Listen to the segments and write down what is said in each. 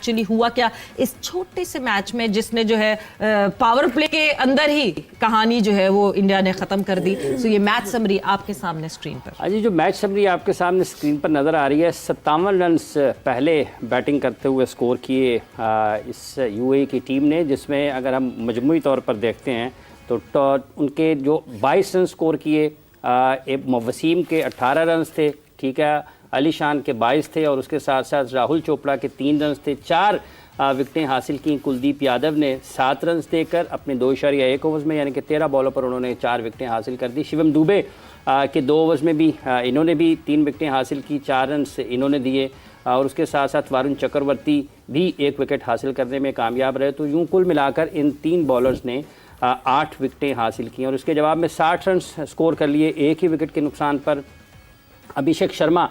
Actually हुआ क्या इस छोटे से मैच में, जिसने जो है पावर प्ले के अंदर ही कहानी जो है वो इंडिया ने खत्म कर दी। सो ये मैच समरी आपके सामने स्क्रीन पर। अजी जो मैच समरी आपके सामने स्क्रीन पर नज़र आ रही है, 57 रन पहले बैटिंग करते हुए स्कोर किए इस यूएई की टीम ने, जिसमें अगर हम मजमूई तौर पर देखते हैं तो उनके जो 22 रन स्कोर किए, वसीम के 18 रन थे, ठीक है, अली शान के 22 थे और उसके साथ साथ राहुल चोपड़ा के 3 रन थे। 4 विकेटें हासिल की कुलदीप यादव ने 7 रन देकर अपने 2.1 ओवर्स में, यानी कि 13 बॉलों पर उन्होंने 4 विकेटें हासिल कर दी। शिवम दुबे के 2 ओवर्स में भी इन्होंने भी 3 विकेटें हासिल की, 4 रन इन्होंने दिए और उसके साथ साथ वरुण चक्रवर्ती भी 1 विकेट हासिल करने में कामयाब रहे। तो यूँ कुल मिलाकर इन 3 बॉलर्स ने 8 विकेटें हासिल की और उसके जवाब में 60 रन स्कोर कर लिए 1 ही विकेट के नुकसान पर। अभिषेक शर्मा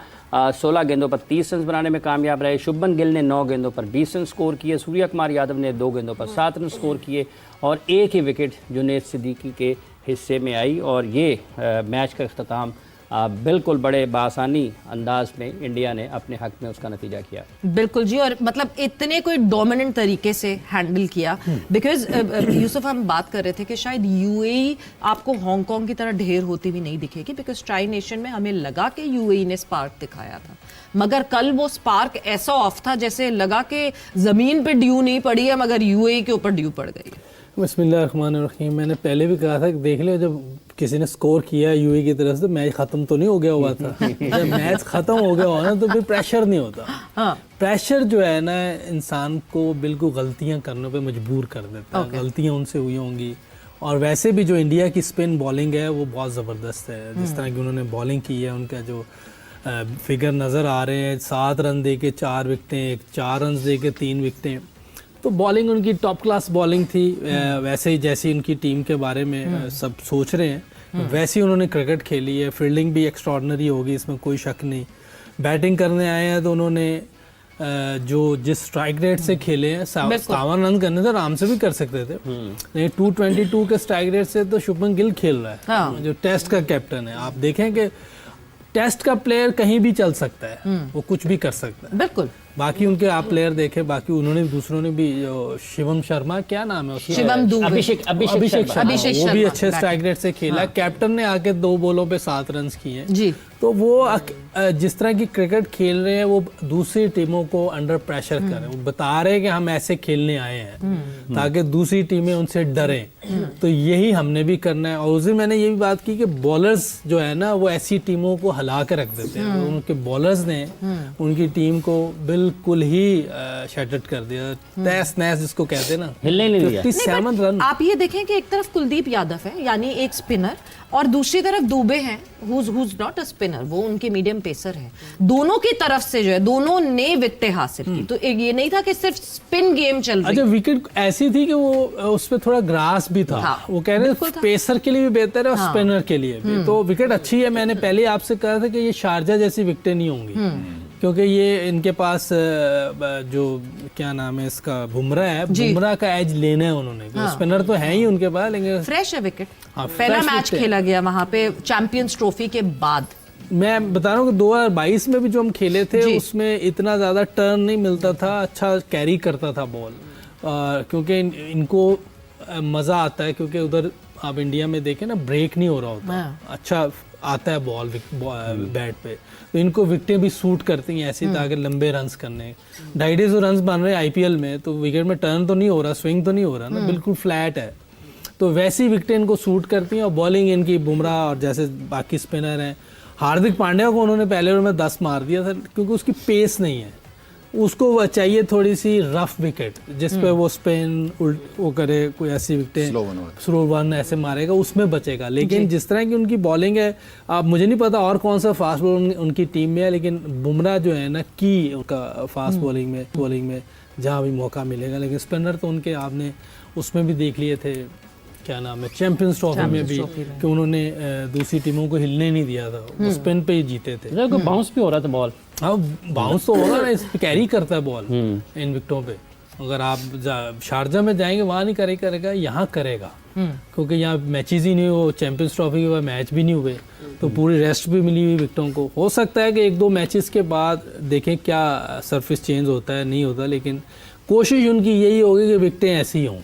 16 गेंदों पर 30 रन बनाने में कामयाब रहे। शुभमन गिल ने 9 गेंदों पर 20 रन स्कोर किए। सूर्य कुमार यादव ने 2 गेंदों पर 7 रन स्कोर किए और 1 ही विकेट जुनैद सिद्दीकी के हिस्से में आई और ये मैच का अख्ताम बिल्कुल बड़े बासानी अंदाज में इंडिया ने अपने हक में उसका नतीजा किया। बिल्कुल जी, और मतलब इतने कोई डोमिनेंट तरीके से हैंडल किया। बिकॉज यूसुफ हम बात कर रहे थे कि शायद यूएई आपको हांगकांग की तरह ढेर होती भी नहीं दिखेगी, बिकॉज ट्राई नेशन में हमें लगा कि यूएई ने स्पार्क दिखाया था, मगर कल वो स्पार्क ऐसा ऑफ था जैसे लगा कि जमीन पे ड्यू नहीं पड़ी है मगर यूएई के ऊपर ड्यू पड़ गई। बिस्मिल्लाहिर्रहमानिर्रहीम। मैंने पहले भी कहा था कि देख लिया, जब किसी ने स्कोर किया यूएई की तरफ से, मैच खत्म तो नहीं हो गया हुआ था। जब मैच खत्म हो गया हो ना तो फिर प्रेशर नहीं होता। हाँ। प्रेशर जो है ना इंसान को बिल्कुल गलतियां करने पे मजबूर कर देता है। गलतियां उनसे हुई होंगी और वैसे भी जो इंडिया की स्पिन बॉलिंग है वो बहुत ज़बरदस्त है। जिस तरह की उन्होंने बॉलिंग की है, उनका जो फिगर नज़र आ रहे हैं, 7 रन दे के 4 विकटें, 4 रन दे के 3 विकटें, तो बॉलिंग उनकी टॉप क्लास बॉलिंग थी। वैसे ही जैसी उनकी टीम के बारे में सब सोच रहे हैं वैसी उन्होंने क्रिकेट खेली है। फील्डिंग भी एक्स्ट्रॉर्डनरी होगी, इसमें कोई शक नहीं। बैटिंग करने आए हैं तो उन्होंने जो जिस स्ट्राइक रेट से खेले हैं, 57 रन करने थे, आराम से भी कर सकते थे, लेकिन 222 के स्ट्राइक रेट से तो शुभमन गिल खेल रहा है। हाँ। जो टेस्ट का कैप्टन है, आप देखें कि टेस्ट का प्लेयर कहीं भी चल सकता है, वो कुछ भी कर सकता है। बिल्कुल। बाकी उनके आप प्लेयर देखे, बाकी उन्होंने दूसरों ने भी, शिवम शर्मा क्या नाम है उसका, शिवम दुबे, अभिषेक शर्मा, वो भी अच्छे स्ट्राइक रेट से खेला। हाँ। कैप्टन ने आके 2 बॉलों पे 7 रन किए जी। तो वो जिस तरह की क्रिकेट खेल रहे हैं वो दूसरी टीमों को अंडर प्रेशर कर रहे हैं। वो बता रहे हैं कि हम ऐसे खेलने आए हैं ताकि दूसरी टीमें उनसे डरें। तो यही हमने भी करना है। और उस दिन मैंने ये भी बात की कि बॉलर्स जो है ना वो ऐसी टीमों को हिला के रख देते हैं। उनके बॉलर्स ने उनकी टीम को बिल्कुल ही शटआउट कर दिया, तहस नहस जिसको कहते हैं ना, हिलने नहीं दिया। 57 रन। आप ये देखें कि एक तरफ कुलदीप यादव है यानी एक स्पिनर, और दूसरी तरफ दुबे हैं who's नॉट अ स्पिनर, वो उनके मीडियम पेसर है। दोनों की तरफ से जो है दोनों ने विकेटें हासिल की। तो ये नहीं था कि सिर्फ स्पिन गेम चल रही। अच्छा, विकेट ऐसी थी कि वो उस पे थोड़ा ग्रास भी था। हाँ, वो कह रहे हैं पेसर के लिए भी बेहतर है और स्पिनर के लिए भी। तो विकेट अच्छी है। मैंने पहले आपसे कहा था कि ये शारजा जैसी विकेटें नहीं होंगी, क्योंकि ये इनके पास जो क्या नाम है इसका, बुमराह है, बुमराह का एज लेना है उन्होंने। हाँ। स्पिनर तो है ही उनके पास, लेकिन फ्रेश है विकेट। हाँ, पहला मैच खेला गया वहां पे चैंपियंस ट्रॉफी के बाद। मैं बता रहा हूँ कि 2022 में भी जो हम खेले थे उसमें इतना ज़्यादा टर्न नहीं मिलता था, अच्छा कैरी करता था बॉल, क्योंकि इनको मज़ा आता है, क्योंकि उधर आप इंडिया में देखें ना ब्रेक नहीं हो रहा होता, अच्छा आता है बॉल बैट पे, तो इनको विकेटें भी सूट करती हैं ऐसी, ताकि लंबे रन्स करने। 250 रन्स बन रहे हैं आईपीएल में, तो विकेट में टर्न तो नहीं हो रहा, स्विंग तो नहीं हो रहा ना, बिल्कुल फ्लैट है। तो वैसी विकेटें इनको सूट करती हैं। और बॉलिंग इनकी बुमराह और जैसे बाकी स्पिनर हैं, हार्दिक पांड्या को उन्होंने पहले ओवर में 10 मार दिया था, क्योंकि उसकी पेस नहीं है। उसको चाहिए थोड़ी सी रफ विकेट जिस पे वो स्पिन वो करे, कोई ऐसी विकेट स्लो वन ऐसे मारेगा, उसमें बचेगा। लेकिन जिस तरह की उनकी बॉलिंग है, आप मुझे नहीं पता और कौन सा फास्ट बॉलर उनकी टीम में है, लेकिन बुमराह जो है ना की उनका फास्ट बॉलिंग में जहाँ भी मौका मिलेगा। लेकिन स्पिनर तो उनके आपने उसमें भी देख लिए थे, क्या नाम है, चैंपियंस ट्रॉफी में भी, कि उन्होंने दूसरी टीमों को हिलने नहीं दिया था, वो स्पिन पे ही जीते थे। बाउंस भी हो रहा था बॉल। हाँ, बाउंस तो होगा ना, कैरी करता है बॉल इन विकेटों पे। अगर आप शारजा में जाएंगे वहाँ नहीं करेगा, यहाँ करेगा, क्योंकि यहाँ मैचेस ही नहीं हो, चैंपियंस ट्रॉफी के बाद मैच भी नहीं हुए, तो पूरी रेस्ट भी मिली हुई विकेटों को। हो सकता है कि एक दो मैचेस के बाद देखें क्या सरफेस चेंज होता है नहीं होता, लेकिन कोशिश उनकी यही होगी कि विकेटें ऐसी हों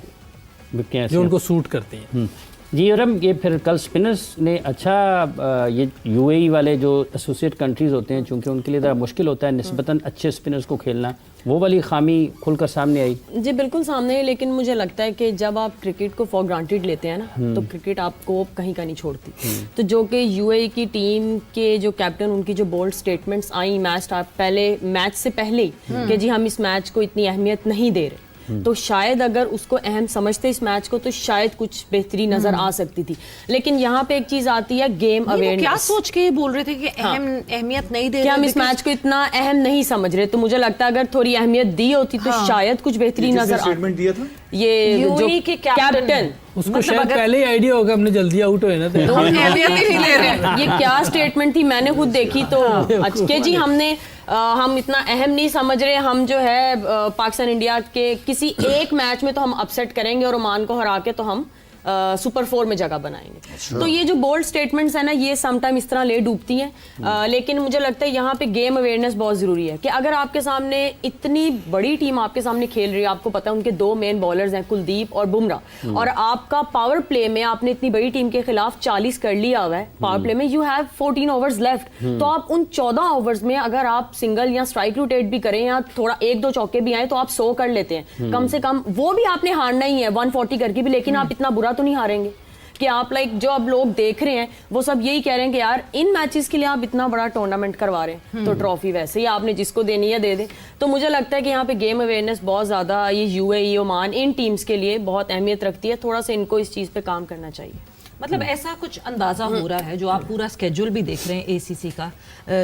जो उनको सूट करती हैं। जी और हम ये फिर कल स्पिनर्स ने अच्छा ये यूएई वाले जो एसोसिएट कंट्रीज़ होते हैं, चूँकि उनके लिए ज़रा मुश्किल होता है निस्बतन अच्छे स्पिनर्स को खेलना, वो वाली खामी खुलकर सामने आई। जी बिल्कुल सामने है, लेकिन मुझे लगता है कि जब आप क्रिकेट को फॉर ग्रांटेड लेते हैं ना, तो क्रिकेट आपको कहीं का नहीं छोड़ती। तो जो कि यूएई की टीम के जो कैप्टन, उनकी जो बोल्ड स्टेटमेंट्स आई मैच से पहले कि जी हम इस मैच को इतनी अहमियत नहीं दे रहे, तो शायद अगर उसको अहम समझते इस मैच को तो शायद कुछ बेहतरी नजर आ सकती थी। लेकिन यहाँ पे एक चीज आती है गेम अवेयरनेस। क्या सोच के बोल रहे थे कि अहमियत नहीं दे रहे, कि हम इस मैच को इतना अहम नहीं समझ रहे, तो मुझे लगता है अगर थोड़ी अहमियत दी होती तो शायद कुछ बेहतरी नजर आ। स्टेटमेंट दिया था ये जो के कैप्टन उसको शायद पहले ही आइडिया होगा हमने जल्दी आउट हुए ना, तो अहमियत ही नहीं ले रहे। ये क्या स्टेटमेंट थी, मैंने खुद देखी तो अच्छे जी हम इतना अहम नहीं समझ रहे, हम जो है पाकिस्तान इंडिया के किसी एक मैच में तो हम अपसेट करेंगे और ओमान को हरा के तो हम सुपर 4 में जगह बनाएंगे। तो ये जो बोल्ड स्टेटमेंट्स है ना, ये समटाइम इस तरह ले डूबती हैं। लेकिन मुझे लगता है यहाँ पे गेम अवेयरनेस बहुत जरूरी है कि अगर आपके सामने इतनी बड़ी टीम आपके सामने खेल रही है, आपको पता है उनके 2 मेन बॉलर्स हैं कुलदीप और बुमराह, और आपका पावर प्ले में आपने इतनी बड़ी टीम के खिलाफ 40 कर लिया हुआ है पावर प्ले में, यू हैव 14 ओवर्स लेफ्ट, तो आप उन 14 ओवर्स में अगर आप सिंगल या स्ट्राइक रोटेट भी करें या थोड़ा 1-2 चौके भी आए तो आप 100 कर लेते हैं कम से कम। वो भी आपने हारना ही है 140 करके भी, लेकिन आप इतना बुरा तो नहीं हारेंगे कि आप जो अब लोग देख रहे हैं वो सब यही कह रहे हैं कि यार इन मैचेस के लिए आप इतना बड़ा टूर्नामेंट करवा रहे हैं तो ट्रॉफी वैसे ही आपने जिसको देनी है दे दें। तो मुझे लगता है कि यहाँ पे गेम अवेयरनेस बहुत ज्यादा ये यूएई, ओमान, इन टीम्स के लिए बहुत अहमियत रखती है। थोड़ा सा इनको इस चीज पे काम करना चाहिए। मतलब ऐसा कुछ अंदाजा हो रहा है, जो आप पूरा स्केड्यूल भी देख रहे हैं एसीसी का,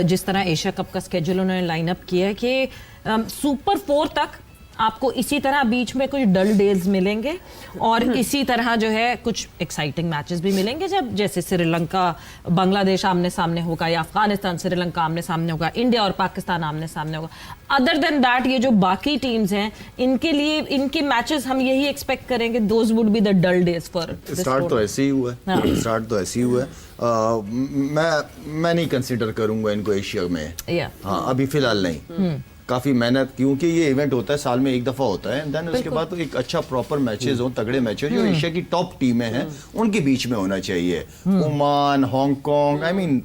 जिस तरह एशिया कप का स्केड्यूल उन्होंने लाइन अप किया है कि सुपर 4 तक आपको इसी तरह बीच में कुछ डल डेज मिलेंगे और इसी तरह जो है कुछ एक्साइटिंग मैचेस भी मिलेंगे, जब जैसे श्रीलंका बांग्लादेश आमने सामने होगा या अफगानिस्तान श्रीलंका आमने सामने होगा, इंडिया और पाकिस्तान आमने सामने होगा। अदर देन दैट ये जो बाकी टीम्स हैं इनके लिए इनके मैचेस हम यही एक्सपेक्ट करेंगे, those would be the dull days for start तो ऐसे ही हुआ है, स्टार्ट तो ऐसे ही हुआ है। मैं नहीं कंसीडर करूंगा इनको एशिया में, हाँ अभी फिलहाल नहीं। काफी मेहनत, क्योंकि ये इवेंट होता है साल में एक दफा होता है, देन उसके बाद तो एक अच्छा प्रॉपर मैचेस हो, तगड़े मैचेस जो एशिया की टॉप टीमें हैं उनके बीच में होना चाहिए। ओमान, हांगकांग, आई मीन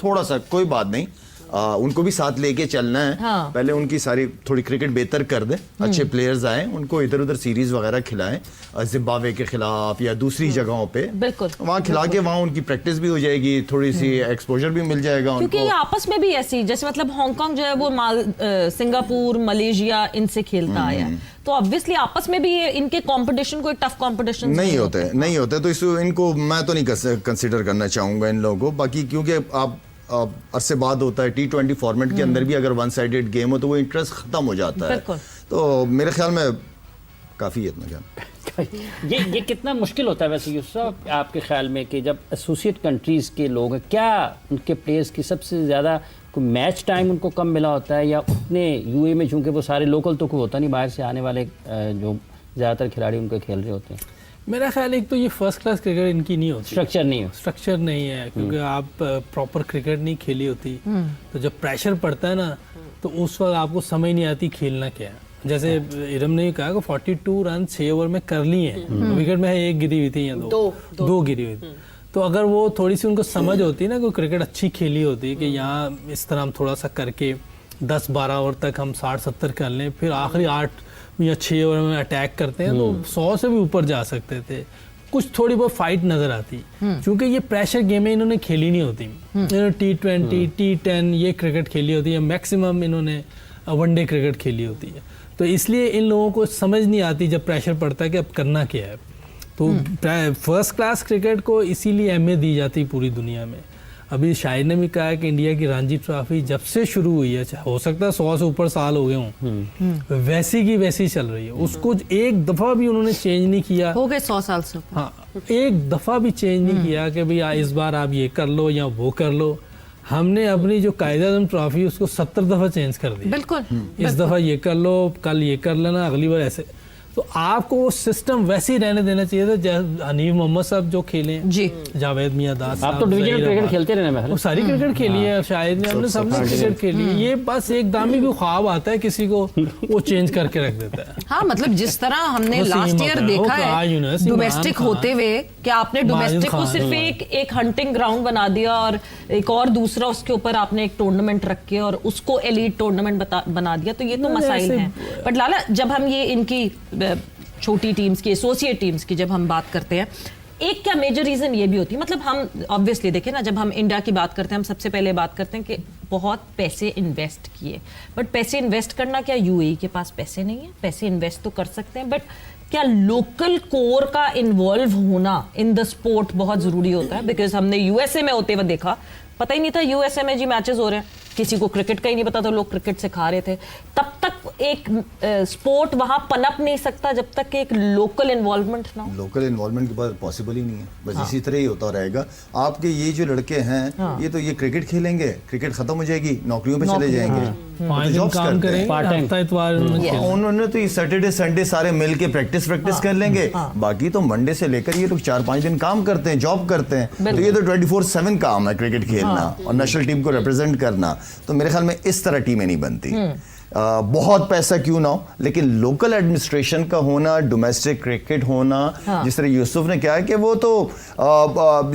थोड़ा सा कोई बात नहीं, उनको भी साथ लेके चलना है। हाँ। पहले उनकी सारी थोड़ी क्रिकेट बेहतर कर दे, अच्छे प्लेयर्स आए, उनको इधर उधर सीरीज वगैरह खिलाएं, जिम्बाब्वे के खिलाफ या दूसरी जगहों पे वहाँ खिला के वहाँ उनकी प्रैक्टिस भी हो जाएगी, थोड़ी सी एक्सपोजर भी मिल जाएगा क्योंकि उनको। ये आपस में भी ऐसी, जैसे मतलब हांगकांग जो है वो सिंगापुर, मलेशिया इनसे खेलता आया है, तो ऑब्वियसली आपस में भी इनके कंपटीशन कोई टफ कंपटीशन नहीं होते तो इनको मैं तो नहीं कंसिडर करना चाहूंगा इन लोगों को। बाकी क्योंकि आप अरसे बाद होता है T20 फॉर्मेट के अंदर भी अगर वन साइडेड गेम हो तो वो इंटरेस्ट खत्म हो जाता है, तो मेरे ख्याल में काफ़ी इतना क्या ये कितना मुश्किल होता है वैसे यूसुफ आपके ख्याल में कि जब एसोसिएट कंट्रीज़ के लोग हैं, क्या उनके प्लेयर्स की सबसे ज़्यादा कोई मैच टाइम उनको कम मिला होता है, या उतने यूए में चूँकि वो सारे लोकल तो कोई होता नहीं, बाहर से आने वाले जो ज़्यादातर खिलाड़ी उनके खेल रहे होते हैं? मेरा ख्याल एक तो ये फर्स्ट क्लास क्रिकेट इनकी नहीं होती, स्ट्रक्चर नहीं है, क्योंकि आप प्रॉपर क्रिकेट नहीं खेली होती, तो जब प्रेशर पड़ता है ना तो उस वक्त आपको समझ नहीं आती खेलना क्या है। जैसे इरम ने कहा कि 42 रन 6 ओवर में कर लिए हैं, विकेट में एक गिरी हुई थी या दो गिरी हुई थी, तो अगर वो थोड़ी सी उनको समझ होती ना, कोई क्रिकेट अच्छी खेली होती कि यहाँ इस तरह हम थोड़ा सा करके 10-12 ओवर तक हम 60-70 कर लें, फिर आखिरी 8 या 6 ओवर में अटैक करते हैं तो 100 से भी ऊपर जा सकते थे, कुछ थोड़ी बहुत फाइट नजर आती। क्योंकि ये प्रेशर गेमें इन्होंने खेली नहीं होती, इन्होंने T20, T10 ये क्रिकेट खेली होती है, मैक्सिमम इन्होंने वनडे क्रिकेट खेली होती है, तो इसलिए इन लोगों को समझ नहीं आती जब प्रेशर पड़ता है कि अब करना क्या है। तो फर्स्ट क्लास क्रिकेट को इसीलिए अहमियत दी जाती पूरी दुनिया में। अभी शाहिद ने भी कहा है कि इंडिया की रणजी ट्रॉफी जब से शुरू हुई है, हो सकता है 100 से ऊपर साल हो गए हों, वैसी की वैसी चल रही है, उसको एक दफा भी उन्होंने चेंज नहीं किया, हो गए 100 साल से। हाँ, एक दफा भी चेंज नहीं किया कि भाई इस बार आप ये कर लो या वो कर लो, हमने अपनी जो कायद-ए-आज़म ट्रॉफी उसको 70 दफ़ा चेंज कर दी। बिल्कुल इस दफ़ा ये कर लो, कल ये कर लेना, अगली बार ऐसे। तो आपको वो सिस्टम वैसे ही रहने देना चाहिए था जैसे हनीफ मोहम्मद साहब जो खेले जी, जावेद मियादास आप तो डिवीजनल क्रिकेट खेलते रहे ना, वो सारी क्रिकेट खेली है, शायद ने हमने सबने क्रिकेट खेली है। ये बस एक दामी भी ख्वाब आता है किसी को, वो चेंज करके रख देता है। हाँ मतलब जिस तरह हमने वसीम लास्ट ईयर अकरम, देखा वो आज है यूनिवर्सिटी डोमेस्टिक इमरान होते हुए कि आपने माजिद डोमेस्टिक को खान, सिर्फ एक हंटिंग ग्राउंड बना दिया और एक और दूसरा उसके ऊपर आपने एक टूर्नामेंट रख के और उसको एलीट टूर्नामेंट बना दिया, तो ये तो मसाइल हैं। बट लाला, जब हम ये इनकी छोटी टीम्स की, एसोसिएट टीम्स की जब हम बात करते हैं, एक क्या मेजर रीजन ये भी होती है, मतलब हम ऑब्वियसली देखें ना, जब हम इंडिया की बात करते हैं हम सबसे पहले बात करते हैं कि बहुत पैसे इन्वेस्ट किए, बट पैसे इन्वेस्ट करना, क्या यूएई के पास पैसे नहीं है? पैसे इन्वेस्ट तो कर सकते हैं, बट क्या लोकल कोर का इन्वॉल्व होना इन द स्पोर्ट बहुत जरूरी होता है? बिकॉज हमने यूएसए में होते हुए देखा, पता ही नहीं था यूएसए में जी मैचेस हो रहे हैं, किसी को क्रिकेट का ही नहीं पता था, लोग क्रिकेट सिखा रहे थे। तब तक एक स्पोर्ट वहां पनप नहीं सकता जब तक एक लोकल इन्वॉल्वमेंट ना हो। लोकल इन्वॉल्वमेंट के बाद पॉसिबल ही नहीं है, बस इसी तरह ही होता रहेगा। आपके ये जो लड़के हैं ये तो ये क्रिकेट खेलेंगे, क्रिकेट खत्म हो जाएगी, नौकरियों पे चले जाएंगे, 5 दिन जॉब्स काम करते हैं। करेंगे, हफ्ता इतवार उन्होंने तो ये सैटरडे संडे सारे मिल के प्रैक्टिस कर लेंगे, बाकी तो मंडे से लेकर ये लोग 4-5 दिन काम करते हैं, जॉब करते हैं। तो ये तो 24/7 काम है क्रिकेट खेलना और नेशनल टीम को रिप्रेजेंट करना। तो मेरे ख्याल में इस तरह टीमें नहीं बनती। बहुत पैसा क्यों ना हो, लेकिन लोकल एडमिनिस्ट्रेशन का होना, डोमेस्टिक क्रिकेट होना, जिस तरह यूसुफ ने कहा कि वो तो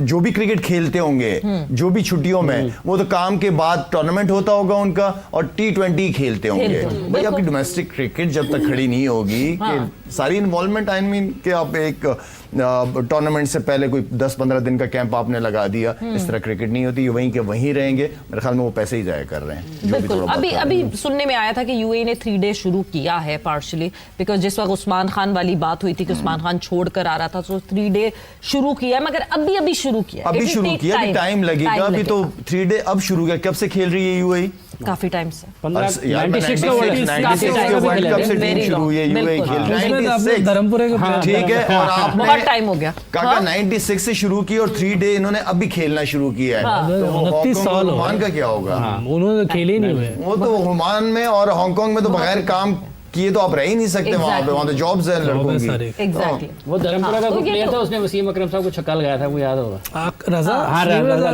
जो भी क्रिकेट खेलते होंगे, जो भी छुट्टियों में, वो तो काम के बाद टूर्नामेंट होता होगा उनका और T20 खेलते होंगे। भाई आपकी डोमेस्टिक क्रिकेट जब तक खड़ी नहीं होगी कि सारी इन्वॉल्वमेंट, आई मीन कि आप एक टूर्नामेंट से पहले कोई 10-15 दिन का कैंप आपने लगा दिया, इस तरह क्रिकेट नहीं होती, वहीं के वहीं रहेंगे। मेरे ख्याल में वो पैसे ही जाया कर रहे हैं। बिल्कुल, अभी सुनने में आया था कि यूएई ने 3 डे शुरू किया है पार्शली, बिकॉज जिस वक्त उस्मान खान वाली बात हुई थी कि उस्मान खान छोड़कर आ रहा था, तो 3 डे शुरू किया, मगर अभी शुरू किया, अभी शुरू किया, अभी टाइम लगेगा। अभी तो 3 डे अब शुरू किया। कब से खेल रही है यूएई? काफी टाइम से, 96 के वर्ल्ड कप से टीम शुरू हुई है यूएई खेल रही है। धर्मपुरे के ठीक है, और आपने बहुत टाइम हो गया काका 96 से शुरू की और 3 डे इन्होंने अभी खेलना शुरू किया है। तो 29 साल ओमान का क्या होगा? उन्होंने तो खेले ही नहीं हुए। वो तो ओमान में और हांगकांग में तो बगैर काम किए तो आप रह ही नहीं सकते। वहाँ तो जॉब्स हैं लड़कों की। एग्जैक्टली। वो धर्मपुरा का कोई प्लेयर था, उसने वसीम अकरम साहब को छक्का लगाया था, वो याद होगा। रजा, हाँ, रजा